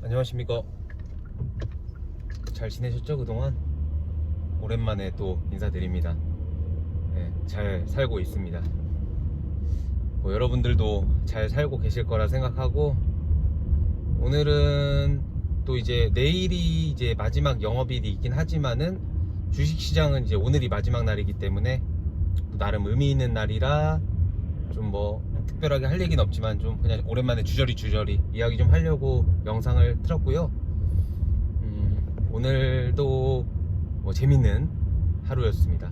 안녕하십니까. 잘 지내셨죠? 그동안? 오랜만에 또 인사드립니다. 네, 잘 살고 있습니다. 뭐 여러분들도 잘 살고 계실 거라 생각하고, 오늘은 또 이제 내일이 이제 마지막 영업일이 있긴 하지만은 주식시장은 이제 오늘이 마지막 날이기 때문에 또 나름 의미 있는 날이라 좀 뭐 특별하게 할 얘기는 없지만 좀 그냥 오랜만에 주저리 이야기 좀 하려고 영상을 틀었고요. 오늘도 뭐 재밌는 하루였습니다.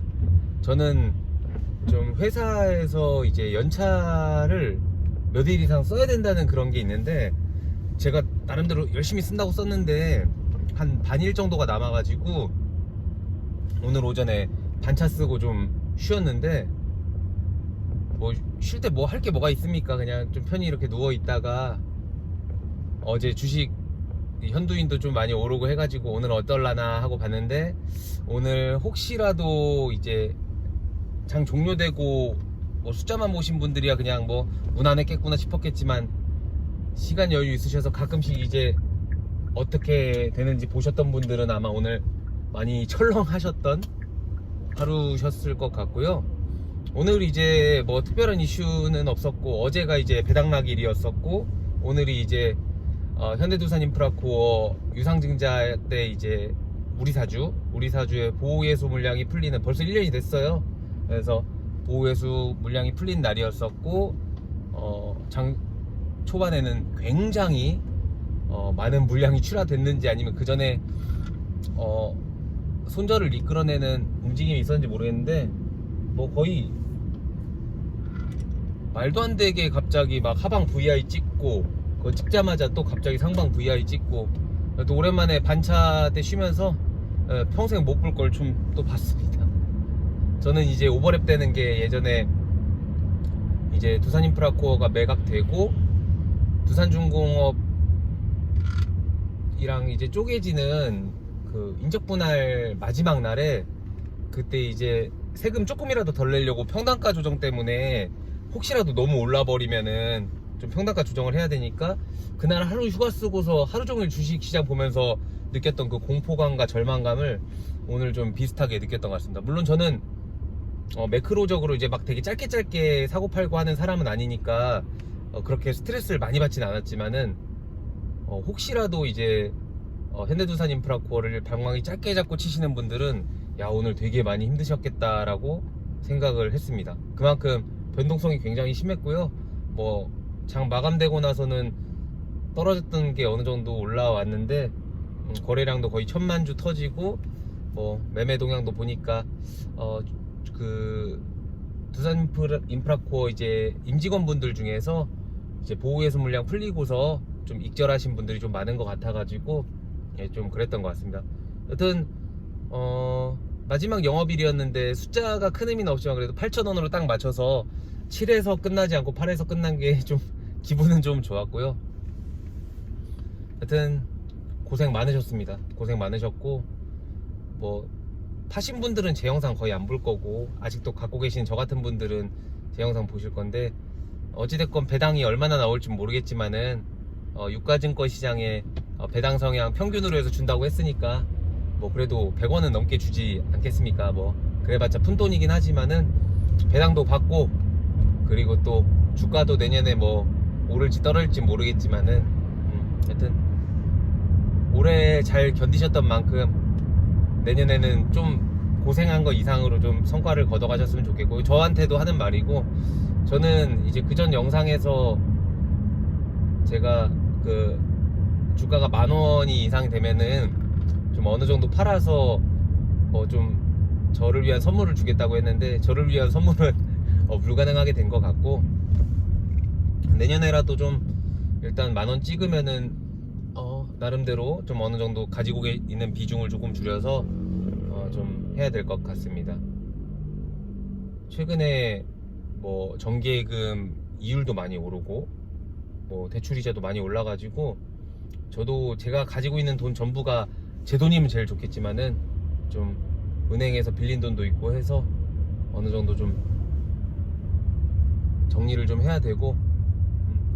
저는 좀 회사에서 이제 연차를 몇 일 이상 써야 된다는 그런 게 있는데, 제가 나름대로 열심히 쓴다고 썼는데 한 반일 정도가 남아가지고 오늘 오전에 반차 쓰고 좀 쉬었는데, 뭐 쉴 때 뭐 할 게 뭐가 있습니까? 그냥 좀 편히 이렇게 누워 있다가 어제 주식 현두인도 좀 많이 오르고 해가지고 오늘 어떨라나 하고 봤는데, 오늘 혹시라도 이제 장 종료되고 뭐 숫자만 보신 분들이야 그냥 뭐 무난했겠구나 싶었겠지만, 시간 여유 있으셔서 가끔씩 이제 어떻게 되는지 보셨던 분들은 아마 오늘 많이 철렁하셨던 하루셨을 것 같고요. 오늘 이제 뭐 특별한 이슈는 없었고, 어제가 이제 배당락일이었었고, 오늘이 이제 현대두산인프라코어 유상증자 때 이제 우리사주의 보호예수 물량이 풀리는, 벌써 1년이 됐어요. 그래서 보호예수 물량이 풀린 날이었었고, 장 초반에는 굉장히 많은 물량이 출하됐는지 아니면 그 전에 손절을 이끌어내는 움직임이 있었는지 모르겠는데, 뭐 거의 말도 안 되게 갑자기 막 하방 VI 찍고, 그거 찍자마자 또 갑자기 상방 VI 찍고, 또 오랜만에 반차 때 쉬면서 평생 못 볼 걸 좀 또 봤습니다. 저는 이제 오버랩 되는 게, 예전에 이제 두산인프라코어가 매각되고 두산중공업이랑 이제 쪼개지는 그 인적분할 마지막 날에, 그때 이제 세금 조금이라도 덜 내려고 평단가 조정 때문에 혹시라도 너무 올라버리면은 좀 평단가 조정을 해야 되니까, 그날 하루 휴가 쓰고서 하루 종일 주식시장 보면서 느꼈던 그 공포감과 절망감을 오늘 좀 비슷하게 느꼈던 것 같습니다. 물론 저는 매크로적으로 이제 막 되게 짧게 사고 팔고 하는 사람은 아니니까 그렇게 스트레스를 많이 받진 않았지만은, 혹시라도 이제 현대두산인프라코어를 방망이 짧게 잡고 치시는 분들은 야, 오늘 되게 많이 힘드셨겠다라고 생각을 했습니다. 그만큼 변동성이 굉장히 심했고요. 뭐 장 마감되고 나서는 떨어졌던 게 어느 정도 올라왔는데, 거래량도 거의 1000만 주 터지고, 뭐 매매 동향도 보니까 그 두산 인프라코어 이제 임직원분들 중에서 이제 보호예수 물량 풀리고서 좀 익절하신 분들이 좀 많은 것 같아가지고, 예, 좀 그랬던 것 같습니다. 여튼 마지막 영업일이었는데 숫자가 큰 의미는 없지만 그래도 8,000원으로 딱 맞춰서 7에서 끝나지 않고 8에서 끝난 게 좀 기분은 좀 좋았고요. 여튼 고생 많으셨습니다. 고생 많으셨고, 뭐 파신 분들은 제 영상 거의 안 볼 거고, 아직도 갖고 계신 저 같은 분들은 제 영상 보실 건데, 어찌됐건 배당이 얼마나 나올지 모르겠지만은 유가증권 시장에 배당 성향 평균으로 해서 준다고 했으니까 뭐 그래도 100원은 넘게 주지 않겠습니까? 뭐 그래봤자 푼돈이긴 하지만은 배당도 받고, 그리고 또 주가도 내년에 뭐 오를지 떨어질지 모르겠지만은 하여튼 올해 잘 견디셨던 만큼 내년에는 좀 고생한 거 이상으로 좀 성과를 거둬가셨으면 좋겠고, 저한테도 하는 말이고, 저는 이제 그전 영상에서 제가 그 주가가 10,000원이 이상 되면은 좀 어느 정도 팔아서 좀 저를 위한 선물을 주겠다고 했는데, 저를 위한 선물은 불가능하게 된 것 같고, 내년에라도 좀 일단 10,000원 찍으면은 나름대로 좀 어느 정도 가지고 있는 비중을 조금 줄여서 좀 해야 될 것 같습니다. 최근에 뭐 정기예금 이율도 많이 오르고, 뭐 대출이자도 많이 올라가지고, 저도 제가 가지고 있는 돈 전부가 제 돈이면 제일 좋겠지만은 좀 은행에서 빌린 돈도 있고 해서 어느 정도 좀 정리를 좀 해야 되고,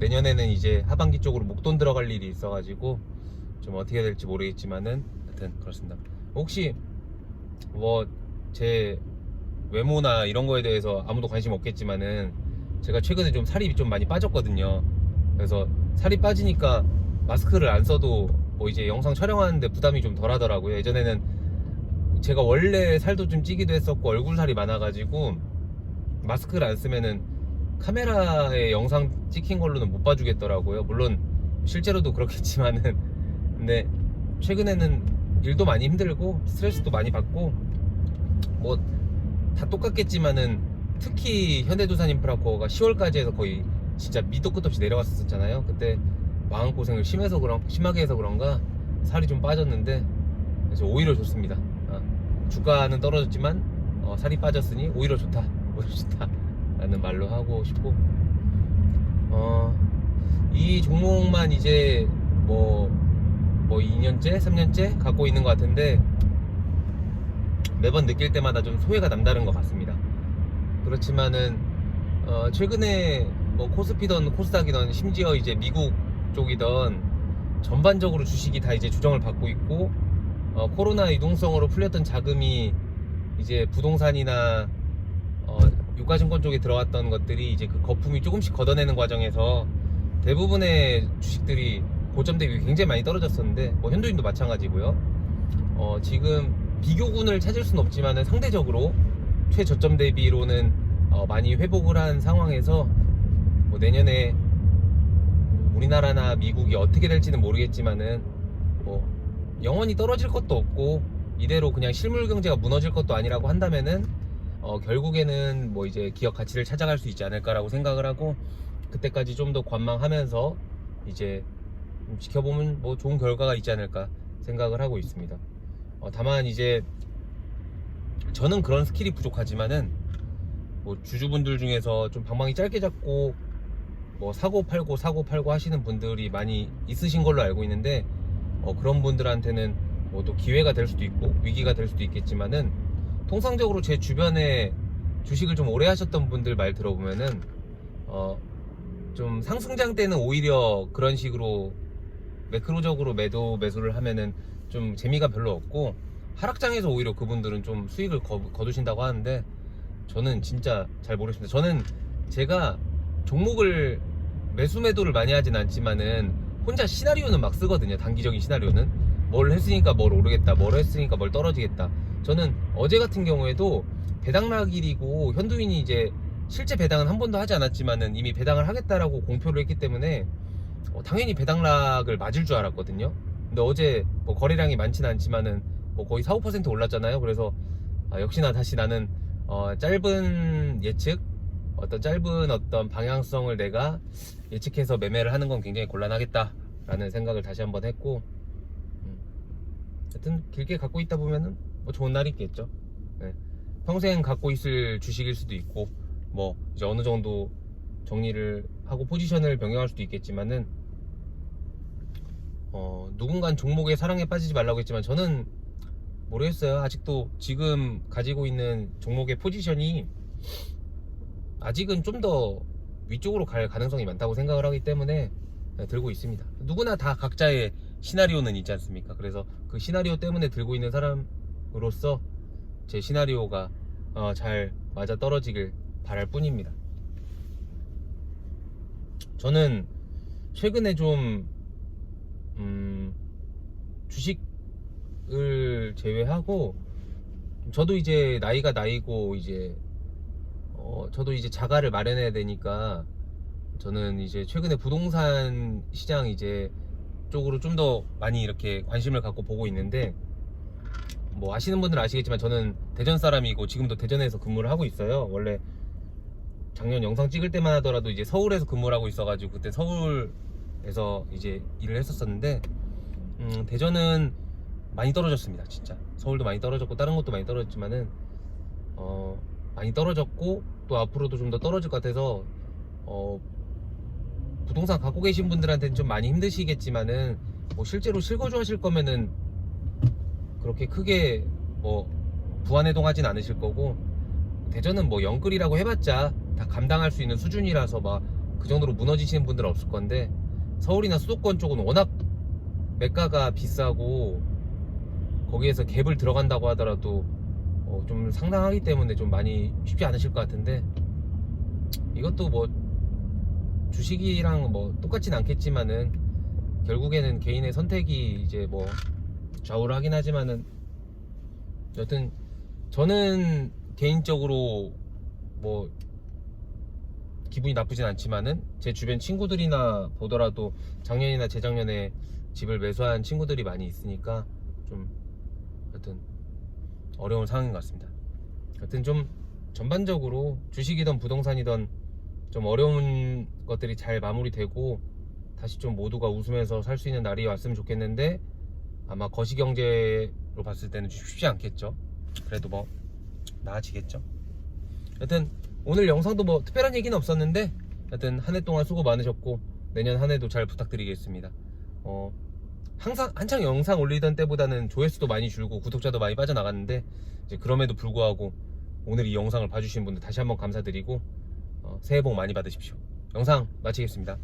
내년에는 이제 하반기 쪽으로 목돈 들어갈 일이 있어가지고 좀 어떻게 될지 모르겠지만은 하여튼 그렇습니다. 혹시 뭐 제 외모나 이런 거에 대해서 아무도 관심 없겠지만은 제가 최근에 좀 살이 좀 많이 빠졌거든요. 그래서 살이 빠지니까 마스크를 안 써도 뭐 이제 영상 촬영하는데 부담이 좀 덜 하더라고요. 예전에는 제가 원래 살도 좀 찌기도 했었고 얼굴 살이 많아가지고 마스크를 안 쓰면은 카메라에 영상 찍힌 걸로는 못 봐주겠더라고요. 물론 실제로도 그렇겠지만은 근데 최근에는 일도 많이 힘들고 스트레스도 많이 받고 뭐 다 똑같겠지만은 특히 현대두산인프라코어가 10월까지 해서 거의 진짜 밑도 끝 없이 내려갔었잖아요. 그때 마음고생을 심하게 해서 그런가 살이 좀 빠졌는데 그래서 오히려 좋습니다. 주가는 떨어졌지만 살이 빠졌으니 오히려 좋다 라는 말로 하고 싶고 이 종목만 이제 뭐 2년째 3년째 갖고 있는 것 같은데 매번 느낄 때마다 좀 소외가 남다른 것 같습니다. 그렇지만은 최근에 뭐 코스피던 코스닥이던 심지어 이제 미국 쪽이던 전반적으로 주식이 다 이제 조정을 받고 있고 코로나 유동성으로 풀렸던 자금이 이제 부동산이나 유가증권 쪽에 들어왔던 것들이 이제 그 거품이 조금씩 걷어내는 과정에서 대부분의 주식들이 고점 대비 굉장히 많이 떨어졌었는데 뭐 현도인도 마찬가지고요. 지금 비교군을 찾을 수는 없지만 상대적으로 최저점 대비로는 많이 회복을 한 상황에서 뭐 내년에 우리나라나 미국이 어떻게 될지는 모르겠지만은 뭐 영원히 떨어질 것도 없고 이대로 그냥 실물 경제가 무너질 것도 아니라고 한다면은 결국에는 뭐 이제 기업 가치를 찾아갈 수 있지 않을까라고 생각을 하고 그때까지 좀 더 관망하면서 이제 지켜보면 뭐 좋은 결과가 있지 않을까 생각을 하고 있습니다. 다만 이제 저는 그런 스킬이 부족하지만은 뭐 주주분들 중에서 좀 방망이 짧게 잡고 뭐 사고 팔고 하시는 분들이 많이 있으신 걸로 알고 있는데 그런 분들한테는 뭐 또 기회가 될 수도 있고 위기가 될 수도 있겠지만은 통상적으로 제 주변에 주식을 좀 오래 하셨던 분들 말 들어보면은 좀 상승장 때는 오히려 그런 식으로 매크로적으로 매수를 하면은 좀 재미가 별로 없고 하락장에서 오히려 그분들은 좀 수익을 거두신다고 하는데 저는 진짜 잘 모르겠습니다. 저는 제가 종목을 매도를 많이 하진 않지만은 혼자 시나리오는 막 쓰거든요. 단기적인 시나리오는 뭘 했으니까 뭘 오르겠다, 뭘 했으니까 뭘 떨어지겠다. 저는 어제 같은 경우에도 배당락일이고 현두인이 이제 실제 배당은 한 번도 하지 않았지만은 이미 배당을 하겠다라고 공표를 했기 때문에 당연히 배당락을 맞을 줄 알았거든요. 근데 어제 뭐 거래량이 많지는 않지만은 뭐 거의 4~5% 올랐잖아요. 그래서 역시나 다시 나는 짧은 예측, 짧은 방향성을 내가 예측해서 매매를 하는 건 굉장히 곤란하겠다라는 생각을 다시 한번 했고, 하여튼 길게 갖고 있다 보면은 뭐 좋은 날이 있겠죠. 네. 평생 갖고 있을 주식일 수도 있고, 뭐 이제 어느 정도 정리를 하고 포지션을 변경할 수도 있겠지만은 누군간 종목의 사랑에 빠지지 말라고 했지만 저는 모르겠어요. 아직도 지금 가지고 있는 종목의 포지션이 아직은 좀 더 위쪽으로 갈 가능성이 많다고 생각을 하기 때문에 들고 있습니다. 누구나 다 각자의 시나리오는 있지 않습니까? 그래서 그 시나리오 때문에 들고 있는 사람으로서 제 시나리오가 잘 맞아 떨어지길 바랄 뿐입니다. 저는 최근에 좀 주식을 제외하고 저도 이제 나이가 나이고 이제 저도 이제 자가를 마련해야 되니까 저는 이제 최근에 부동산 시장 이제 쪽으로 좀 더 많이 이렇게 관심을 갖고 보고 있는데, 뭐 아시는 분들은 아시겠지만 저는 대전 사람이고 지금도 대전에서 근무를 하고 있어요. 원래 작년 영상 찍을 때만 하더라도 이제 서울에서 근무를 하고 있어가지고 그때 서울에서 이제 일을 했었었는데 대전은 많이 떨어졌습니다. 진짜 서울도 많이 떨어졌고 다른 것도 많이 떨어졌지만은 많이 떨어졌고 또 앞으로도 좀 더 떨어질 것 같아서 부동산 갖고 계신 분들한테는 좀 많이 힘드시겠지만은 뭐 실제로 실거주 하실 거면은 그렇게 크게 뭐 부안해동하진 않으실 거고, 대전은 뭐 영끌이라고 해봤자 다 감당할 수 있는 수준이라서 막 그 정도로 무너지시는 분들은 없을 건데 서울이나 수도권 쪽은 워낙 매가가 비싸고 거기에서 갭을 들어간다고 하더라도 좀 상당하기 때문에 좀 많이 쉽지 않으실 것 같은데, 이것도 뭐 주식이랑 뭐 똑같진 않겠지만은 결국에는 개인의 선택이 이제 뭐 좌우를 하긴 하지만은, 여튼 저는 개인적으로 뭐 기분이 나쁘진 않지만은 제 주변 친구들이나 보더라도 작년이나 재작년에 집을 매수한 친구들이 많이 있으니까 좀 여튼 어려운 상황인 것 같습니다. 여튼 좀 전반적으로 주식이든 부동산이든 좀 어려운 것들이 잘 마무리되고 다시 좀 모두가 웃으면서 살 수 있는 날이 왔으면 좋겠는데, 아마 거시경제로 봤을 때는 쉽지 않겠죠. 그래도 뭐 나아지겠죠. 여튼 오늘 영상도 뭐 특별한 얘기는 없었는데, 여튼 한 해 동안 수고 많으셨고 내년 한 해도 잘 부탁드리겠습니다. 항상 한창 영상 올리던 때보다는 조회수도 많이 줄고 구독자도 많이 빠져나갔는데, 이제 그럼에도 불구하고 오늘 이 영상을 봐주신 분들 다시 한번 감사드리고 새해 복 많이 받으십시오. 영상 마치겠습니다.